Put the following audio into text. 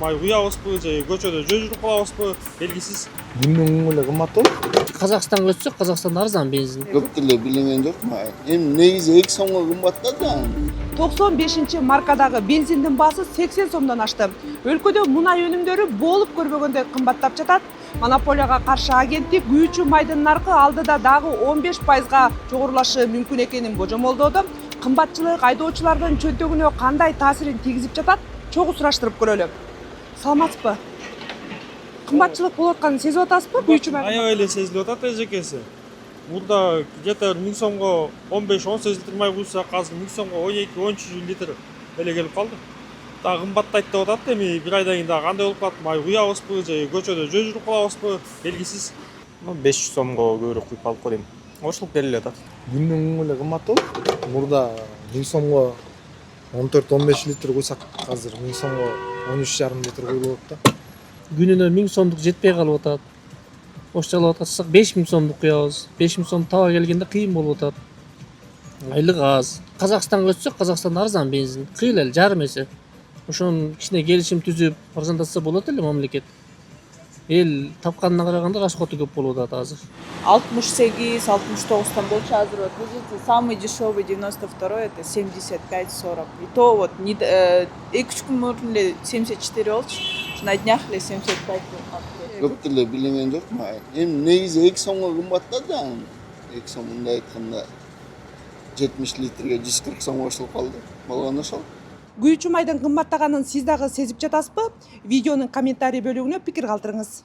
май куябызбы же көчөдө жүрүп калабызбы белгисиз. Күндүн эле кымбаттуу. Казакстанга өтсөк, Казакстанда арзан бензин. Көп деле билген жокмун. Эми негизи 2 сомго кымбаттады да. 95-маркадагы бензиндин баасы 80 сомдон ашты. Өлкөдө мунай өнүмдөрү болуп көрбөгөндөй кымбаттап жатат. Монополияга каршы агенттик күйүүчү майдын наркы алдыда дагы 15%га жогорулашы мүмкүн экенин божомолдоду. Кымбатчылык айдоочулардын чөнтөгүнө кандай таасирин тийгизип жатат? Чогуу сураштырып көрөлү. Саламатсызбы? Кымбатчылык болуп атканын сезип атасызбы? Күйүүчү майдын. Аябай эле сезилип атат эжекеси. Мурда где-то 1000 сомго 15-18 литр май куйсак, азыр 1000 сомго 12-13 литр эле келип калды. Дагы кымбаттайт деп атат, эми бир айдан кийин дагы кандай болуп калат? Май куябызбы же көчөдө жүрүп калабызбы белгисиз. 500 сомго көбүрөөк куюп калдык го дейм. Ошентип келе атат. Күндүн эле кымбаттуу. Мурда 1000 сомго 14-15 литр куйсак, азыр 1000 сомго 13,5 литр куюлуп атат. Күнүнө 1000 сомдук жетпей калып атат. Ошчо алып атсак 5000 сомдук куябыз. 5000 сом таба келгенде кыйын болуп атат. Айлык аз. Казакстанга өтсөк, Казакстанда арзан бензин. Кыйыл эле жарым эсе. Ошон кичине келишим түзүп арзандатса болот эле мамлекет. Эл тапканына караганда расходу көп болуп атат азыр. 68-69 болчу, азыр вот видите, самый дешевый 92 это 75-40. И то вот 2-3 күн мурун эле 74 болчу. На днях эле 75 болуп. Көп деле билген жокмун. Эми негизи 2 сомго кымбаттады да. 2 сом мындай айтканда 70 литрге 140 сомго кошулуп калды. Болгону ошол. Күйүүчү майдын кымбаттаганын сиз дагы сезип жатасызбы? Видеонун комментарий бөлүгүнө пикир калтырыңыз.